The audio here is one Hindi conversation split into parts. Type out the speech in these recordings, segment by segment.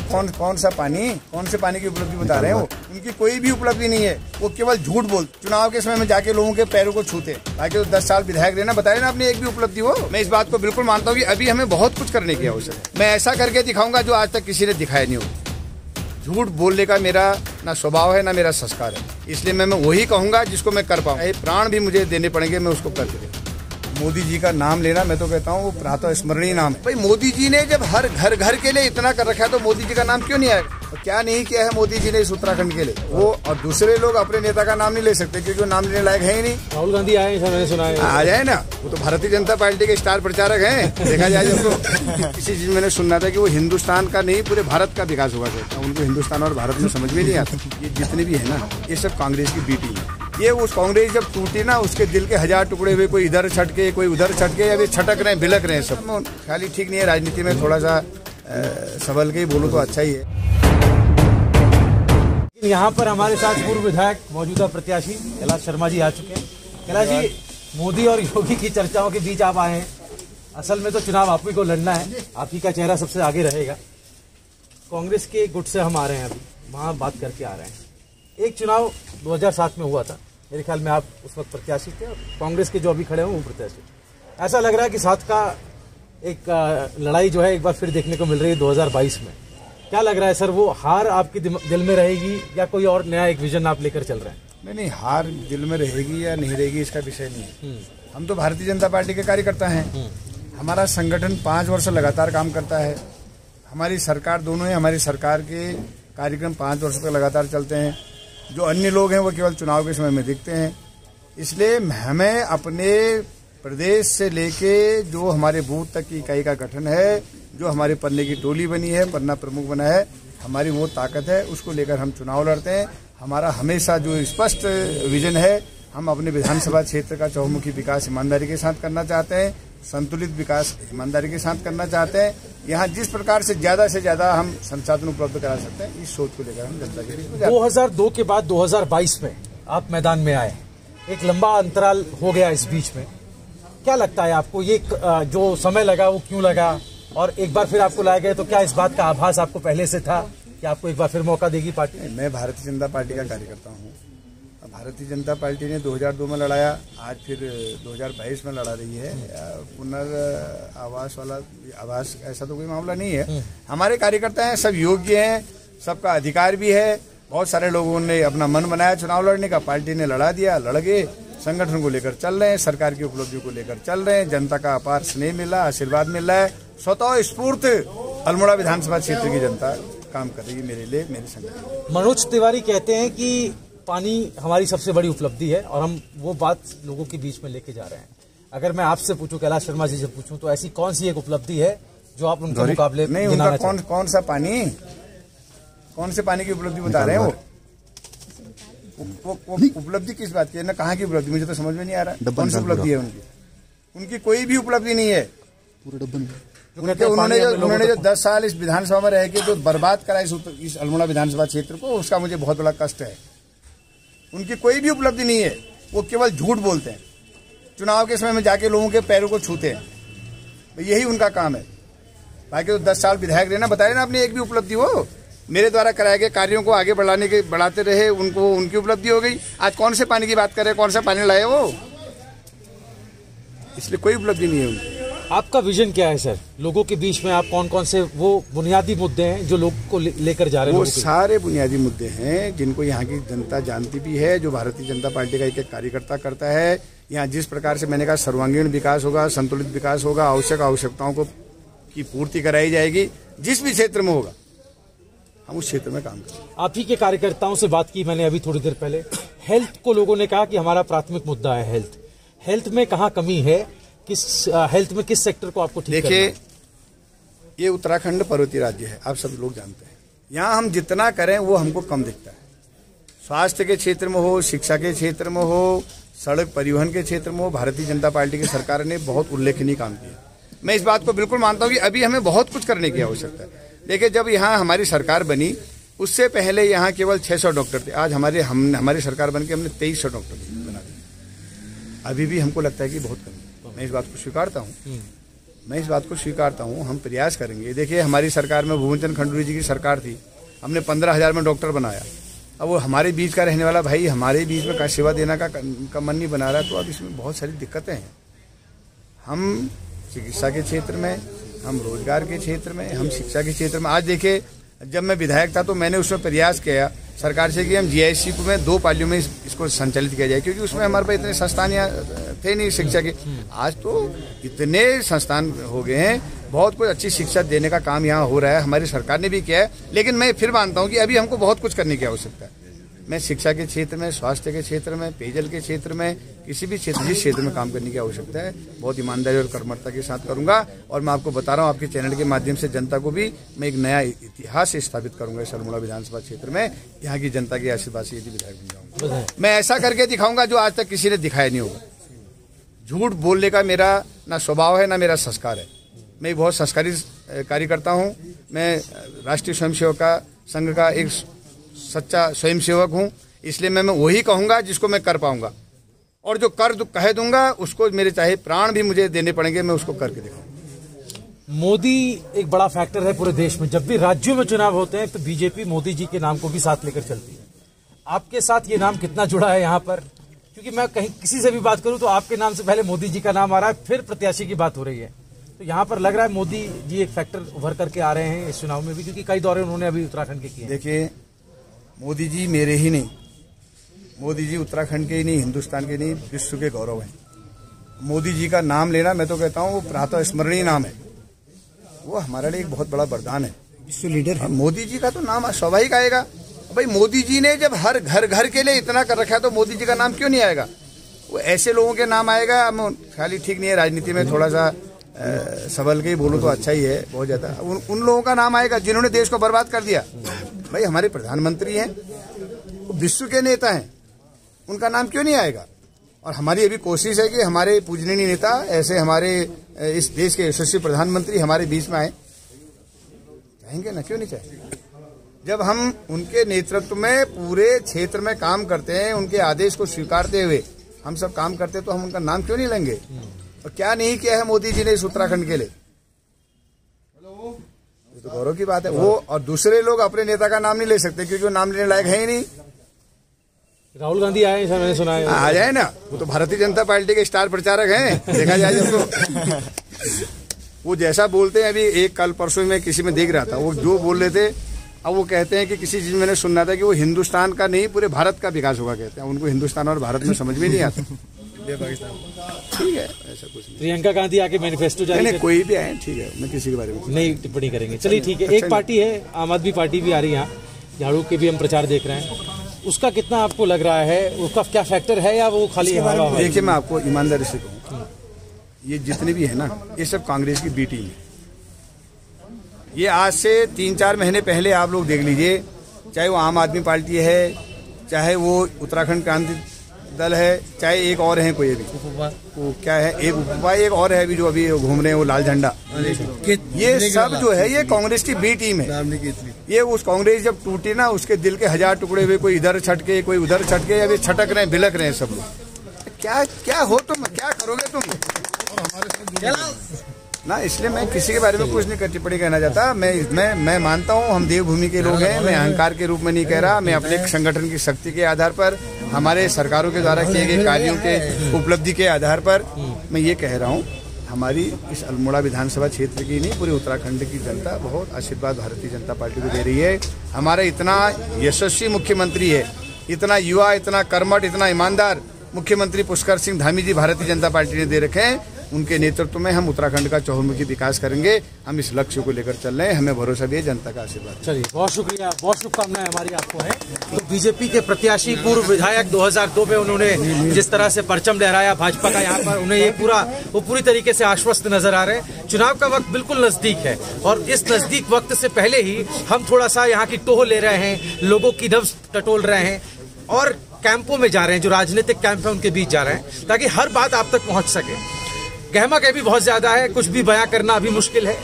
कौन सा पानी, कौन से पानी की उपलब्धि बता रहे हैं वो? उनकी कोई भी उपलब्धि नहीं है। वो केवल झूठ बोलते, चुनाव के समय में जाके लोगों के पैरों को छूते। बाकी तो 10 साल विधायक रहना, बताए ना अपनी एक भी उपलब्धि हो। मैं इस बात को बिल्कुल मानता हूँ कि अभी हमें बहुत कुछ करने की आवश्यकता है। मैं ऐसा करके दिखाऊंगा जो आज तक किसी ने दिखाया नहीं हो। झूठ बोलने का मेरा ना स्वभाव है ना मेरा संस्कार है, इसलिए मैं वही कहूंगा जिसको मैं कर पाऊँ। प्राण भी मुझे देने पड़ेंगे, मैं उसको करके देखूँ। मोदी जी का नाम लेना, मैं तो कहता हूँ वो प्रातः स्मरणीय नाम है। भाई मोदी जी ने जब हर घर के लिए इतना कर रखा है तो मोदी जी का नाम क्यों नहीं आएगा? और क्या नहीं किया है मोदी जी ने इस उत्तराखंड के लिए? वो और दूसरे लोग अपने नेता का नाम नहीं ले सकते क्योंकि वो नाम लेने लायक है ही नहीं। राहुल गांधी आए, मैंने सुना है। आ जाए ना, वो तो भारतीय जनता पार्टी के स्टार प्रचारक हैं। देखा जाए जब तो किसी चीज मैंने सुनना था कि वो हिंदुस्तान का नहीं पूरे भारत का विकास होगा। उनको हिंदुस्तान और भारत में समझ में नहीं आता। ये जितने भी है ना, ये सब कांग्रेस की बी टीम है। ये उस कांग्रेस जब टूटी ना, उसके दिल के 1000 टुकड़े हुए, कोई इधर छटके कोई उधर छटके, अभी छटक रहे हैं, बिलक रहे हैं सब। खाली ठीक नहीं है, राजनीति में थोड़ा सा संभल के ही बोलो तो अच्छा ही है। यहाँ पर हमारे साथ पूर्व विधायक मौजूदा प्रत्याशी कैलाश शर्मा जी आ चुके हैं। कैलाश जी, मोदी और योगी की चर्चाओं के बीच आप आए हैं। असल में तो चुनाव आप ही को लड़ना है, आप ही का चेहरा सबसे आगे रहेगा। कांग्रेस के गुट से हम आ रहे हैं, अभी वहाँ बात करके आ रहे हैं। एक चुनाव 2007 में हुआ था, मेरे ख्याल में आप उस वक्त प्रत्याशी थे, और कांग्रेस के जो अभी खड़े हैं वो प्रत्याशी। ऐसा लग रहा है कि साथ का एक लड़ाई जो है एक बार फिर देखने को मिल रही है 2022 में। क्या लग रहा है सर, वो हार आपके दिल में रहेगी या कोई और नया एक विजन आप लेकर चल रहे हैं? नहीं, हार दिल में रहेगी या नहीं रहेगी इसका विषय नहीं है। हम तो भारतीय जनता पार्टी के कार्यकर्ता हैं। हमारा संगठन 5 वर्ष लगातार काम करता है। हमारी सरकार दोनों है, हमारी सरकार के कार्यक्रम 5 वर्ष तक लगातार चलते हैं। जो अन्य लोग हैं वो केवल चुनाव के समय में दिखते हैं। इसलिए हमें अपने प्रदेश से लेके जो हमारे बूथ तक की इकाई का गठन है, जो हमारे पन्ने की टोली बनी है, पन्ना प्रमुख बना है, हमारी वो ताकत है, उसको लेकर हम चुनाव लड़ते हैं। हमारा हमेशा जो स्पष्ट विजन है, हम अपने विधानसभा क्षेत्र का चहुमुखी विकास ईमानदारी के साथ करना चाहते हैं, संतुलित विकास ईमानदारी के साथ करना चाहते हैं। यहाँ जिस प्रकार से ज्यादा हम संसाधन उपलब्ध करा सकते हैं, इस सोच को लेकर हम जनता के बीच में। 2002 के बाद 2022 में आप मैदान में आए, एक लंबा अंतराल हो गया इस बीच में। क्या लगता है आपको, ये जो समय लगा वो क्यों लगा, और एक बार फिर आपको लाया गया तो क्या इस बात का आभास आपको पहले से था कि आपको एक बार फिर मौका देगी पार्टी? मैं भारतीय जनता पार्टी का कार्यकर्ता हूँ। भारतीय जनता पार्टी ने 2002 में लड़ाया, आज फिर 2022 में लड़ा रही है। आवास ऐसा तो कोई मामला नहीं है। हमारे कार्यकर्ता हैं, सब योग्य हैं, सबका अधिकार भी है। बहुत सारे लोगों ने अपना मन बनाया चुनाव लड़ने का, पार्टी ने लड़ा दिया, लड़ गए। संगठन को लेकर चल रहे हैं, सरकार की उपलब्धियों को लेकर चल रहे हैं। जनता का अपार स्नेह मिला, आशीर्वाद मिल रहा है। स्वतः स्फूर्त अल्मोड़ा विधानसभा क्षेत्र की जनता काम कर रही है मेरे लिए, मेरे संगठन। मनोज तिवारी कहते हैं कि पानी हमारी सबसे बड़ी उपलब्धि है, और हम वो बात लोगों के बीच में लेके जा रहे हैं। अगर मैं आपसे पूछूं, कैलाश शर्मा जी से पूछूं, तो ऐसी कौन सी एक उपलब्धि है जो आप उनके मुकाबले नहीं, उनका कौन सा पानी, कौन से पानी की उपलब्धि बता रहे हैं वो उपलब्धि किस बात की है ना, कहाँ की उपलब्धि, मुझे तो समझ में नहीं आ रहा। कौन सी उपलब्धि है उनकी कोई भी उपलब्धि नहीं है। उन्होंने जो 10 साल इस विधानसभा में रह के जो बर्बाद करा इस अल्मोड़ा विधानसभा क्षेत्र को, उसका मुझे बहुत बड़ा कष्ट है। उनकी कोई भी उपलब्धि नहीं है। वो केवल झूठ बोलते हैं, चुनाव के समय में जाके लोगों के पैरों को छूते हैं। यही उनका काम है। बाकी तो 10 साल विधायक रहना, बताए ना अपनी एक भी उपलब्धि हो। मेरे द्वारा कराए गए कार्यों को आगे बढ़ाते रहे, उनको उनकी उपलब्धि हो गई। आज कौन से पानी की बात कर रहे हैं, कौन सा पानी लाए वो, इसलिए कोई उपलब्धि नहीं है उनकी। आपका विजन क्या है सर? लोगों के बीच में आप कौन से वो बुनियादी मुद्दे हैं जो लोग को लेकर जा रहे हैं? वो सारे बुनियादी मुद्दे हैं जिनको यहाँ की जनता जानती भी है, जो भारतीय जनता पार्टी का एक कार्यकर्ता करता है। यहाँ जिस प्रकार से मैंने कहा सर्वांगीण विकास होगा, संतुलित विकास होगा, आवश्यकताओं को की पूर्ति कराई जाएगी, जिस भी क्षेत्र में होगा हम उस क्षेत्र में काम करेंगे। आप ही के कार्यकर्ताओं से बात की मैंने अभी थोड़ी देर पहले। हेल्थ को लोगों ने कहा कि हमारा प्राथमिक मुद्दा है हेल्थ में कहाँ कमी है, किस हेल्थ में किस सेक्टर को आपको ठीक करना है? देखिए, ये उत्तराखंड पर्वतीय राज्य है, आप सब लोग जानते हैं। यहाँ हम जितना करें वो हमको कम दिखता है। स्वास्थ्य के क्षेत्र में हो, शिक्षा के क्षेत्र में हो, सड़क परिवहन के क्षेत्र में हो, भारतीय जनता पार्टी की सरकार ने बहुत उल्लेखनीय काम किया। मैं इस बात को बिल्कुल मानता हूँ कि अभी हमें बहुत कुछ करने की आवश्यकता है। देखिए, जब यहाँ हमारी सरकार बनी उससे पहले यहाँ केवल 600 डॉक्टर थे। आज हमारी सरकार बन के हमने 2300 डॉक्टर बना दिए। अभी भी हमको लगता है कि बहुत कमी है, मैं इस बात को स्वीकारता हूँ। मैं इस बात को स्वीकारता हूँ, हम प्रयास करेंगे। देखिए, हमारी सरकार में भुवन चंद्र खंडूरी जी की सरकार थी, हमने 15,000 में डॉक्टर बनाया। अब वो हमारे बीच का रहने वाला भाई हमारे बीच में का सेवा देना का मन नहीं बना रहा, तो अब इसमें बहुत सारी दिक्कतें हैं। हम चिकित्सा के क्षेत्र में, हम रोजगार के क्षेत्र में, हम शिक्षा के क्षेत्र में, आज देखिए जब मैं विधायक था तो मैंने उसमें प्रयास किया सरकार से कि हम जीआईसी में 2 पालियों में इसको संचालित किया जाए, क्योंकि उसमें हमारे पास इतने संस्थान थे नहीं शिक्षा के। आज तो इतने संस्थान हो गए हैं, बहुत कुछ अच्छी शिक्षा देने का काम यहाँ हो रहा है, हमारी सरकार ने भी किया है। लेकिन मैं फिर मानता हूँ कि अभी हमको बहुत कुछ करने की आवश्यकता है। मैं शिक्षा के क्षेत्र में, स्वास्थ्य के क्षेत्र में, पेयजल के क्षेत्र में, किसी भी क्षेत्र, जिस क्षेत्र में काम करने की आवश्यकता है, बहुत ईमानदारी और कर्मठता के साथ करूंगा। और मैं आपको बता रहा हूँ, आपके चैनल के माध्यम से जनता को भी मैं एक नया इतिहास स्थापित करूंगा इस अल्मोड़ा विधानसभा क्षेत्र में। यहाँ की जनता के आशीर्वाद से यदि विधायक बन जाऊंगा, मैं ऐसा करके दिखाऊंगा जो आज तक किसी ने दिखाया नहीं होगा। झूठ बोलने का मेरा ना स्वभाव है, ना मेरा संस्कार है। मैं बहुत संस्कारी कार्यकर्ता हूँ। मैं राष्ट्रीय स्वयंसेवक संघ का एक सच्चा स्वयंसेवक हूँ, इसलिए मैं वही कहूंगा जिसको मैं कर पाऊंगा, और जो कर कह दूंगा उसको मेरे चाहे प्राण भी मुझे देने पड़ेंगे, मैं उसको करके दिखाऊंगा। मोदी एक बड़ा फैक्टर है पूरे देश में। जब भी राज्यों में चुनाव होते हैं तो बीजेपी मोदी जी के नाम को भी साथ लेकर चलती है। आपके साथ ये नाम कितना जुड़ा है यहाँ पर? क्योंकि मैं कहीं किसी से भी बात करूं तो आपके नाम से पहले मोदी जी का नाम आ रहा है, फिर प्रत्याशी की बात हो रही है। तो यहाँ पर लग रहा है मोदी जी एक फैक्टर उभर करके आ रहे हैं इस चुनाव में भी, क्योंकि कई दौरे उन्होंने अभी उत्तराखंड के किए। देखिए, मोदी जी मेरे ही नहीं, मोदी जी उत्तराखंड के ही नहीं, हिंदुस्तान के नहीं, विश्व के गौरव हैं। मोदी जी का नाम लेना, मैं तो कहता हूँ वो प्रातः स्मरणीय नाम है, वो हमारे लिए एक बहुत बड़ा वरदान है। विश्व लीडर है, मोदी जी का तो नाम स्वाभाविक आएगा। भाई मोदी जी ने जब हर घर के लिए इतना कर रखा है तो मोदी जी का नाम क्यों नहीं आएगा? वो ऐसे लोगों के नाम आएगा। खाली ठीक नहीं है, राजनीति में थोड़ा सा सबल के ही बोलूं तो अच्छा ही है, बहुत ज्यादा। उन लोगों का नाम आएगा जिन्होंने देश को बर्बाद कर दिया। भाई हमारे प्रधानमंत्री हैं, विश्व के नेता हैं, उनका नाम क्यों नहीं आएगा? और हमारी अभी कोशिश है कि हमारे पूजनीय नेता, ऐसे हमारे इस देश के यशस्वी प्रधानमंत्री हमारे बीच में आए। चाहेंगे ना, क्यों नहीं चाहेंगे? जब हम उनके नेतृत्व में पूरे क्षेत्र में काम करते हैं, उनके आदेश को स्वीकारते हुए हम सब काम करते हैं, तो हम उनका नाम क्यों नहीं लेंगे? और क्या नहीं किया है मोदी जी ने इस उत्तराखंड के लिए, ये तो गौरव की बात है। वो और दूसरे लोग अपने नेता का नाम नहीं ले सकते क्योंकि वो नाम लेने लायक है ही नहीं। राहुल गांधी आए, मैंने सुना है। आ जाए ना, वो तो भारतीय जनता पार्टी के स्टार प्रचारक हैं, देखा जाए जब वो जैसा बोलते हैं। अभी एक कल परसों में किसी में देख रहा था, वो जो बोल रहे थे, अब वो कहते हैं कि किसी चीज मैंने सुनना था कि वो हिंदुस्तान का नहीं पूरे भारत का विकास होगा कहते हैं। उनको हिंदुस्तान और भारत में समझ में नहीं आता। ठीक है, ऐसा कुछ नहीं। प्रियंका गांधी आके मैनिफेस्टो जारी नहीं, कोई भी आए, ठीक है, मैं किसी के बारे में नहीं टिप्पणी करेंगे। चलिए ठीक है। एक पार्टी है, आम आदमी पार्टी भी आ रही है यहाँ, झाड़ू के भी हम प्रचार देख रहे हैं। उसका कितना आपको लग रहा है, उसका क्या फैक्टर है, या वो खाली हवा? देखिए, मैं आपको ईमानदारी से कहूँ, ये जितने भी है ना, ये सब कांग्रेस की बी टीम है। ये आज से 3-4 महीने पहले आप लोग देख लीजिए, चाहे वो आम आदमी पार्टी है, चाहे वो उत्तराखंड क्रांति दल है, चाहे एक और है कोई, अभी वो क्या है, एक उपवा, एक और है अभी जो अभी घूम रहे हैं, वो लाल झंडा। ये सब जो है ये कांग्रेस की बी टीम है। ये उस कांग्रेस जब टूटी ना, उसके दिल के 1000 टुकड़े हुए, कोई इधर छटके, कोई उधर छटके, अभी छटक रहे हैं, बिलक रहे हैं सब लोग। क्या हो तुम, क्या करोगे तुम ना? इसलिए मैं किसी के बारे में कुछ नहीं टिप्पणी कहना चाहता। मैं मानता हूँ हम देवभूमि के लोग हैं। मैं अहंकार के रूप में नहीं कह रहा, मैं अपने संगठन की शक्ति के आधार पर, हमारे सरकारों के द्वारा किए गए कार्यों के उपलब्धि के आधार पर मैं ये कह रहा हूँ, हमारी इस अल्मोड़ा विधानसभा क्षेत्र की नहीं, पूरे उत्तराखंड की जनता बहुत आशीर्वाद भारतीय जनता पार्टी को दे रही है। हमारा इतना यशस्वी मुख्यमंत्री है, इतना युवा, इतना कर्मठ, इतना ईमानदार मुख्यमंत्री पुष्कर सिंह धामी जी भारतीय जनता पार्टी ने दे रखे हैं। उनके नेतृत्व में हम उत्तराखंड का चहुमुखी विकास करेंगे। हम इस लक्ष्य को लेकर चल रहे हैं, हमें भरोसा भी है, जनता का आशीर्वाद। चलिए, बहुत शुक्रिया, बहुत शुभकामनाएं हमारी आपको है। तो बीजेपी के प्रत्याशी, पूर्व विधायक 2002 में उन्होंने जिस तरह से परचम लहराया भाजपा का, यहाँ पर उन्हें ये पूरी तरीके से आश्वस्त नजर आ रहे हैं। चुनाव का वक्त बिल्कुल नजदीक है और इस नजदीक वक्त से पहले ही हम थोड़ा सा यहाँ की टोह ले रहे हैं, लोगों की नब्ज टटोल रहे हैं और कैंपों में जा रहे हैं, जो राजनीतिक कैंप है उनके बीच जा रहे हैं, ताकि हर बात आप तक पहुंच सके। गहमा भी बहुत ज्यादा है, कुछ भी बयां करना अभी मुश्किल है।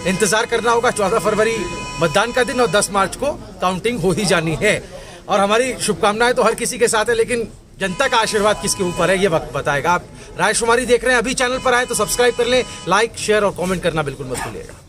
इंतजार करना होगा 14 फरवरी मतदान का दिन और 10 मार्च को काउंटिंग हो ही जानी है। और हमारी शुभकामनाएं तो हर किसी के साथ है, लेकिन जनता का आशीर्वाद किसके ऊपर है ये वक्त बताएगा। आप रायशुमारी देख रहे हैं, अभी चैनल पर आए तो सब्सक्राइब कर लें, लाइक शेयर और कमेंट करना बिल्कुल मत भूलिएगा।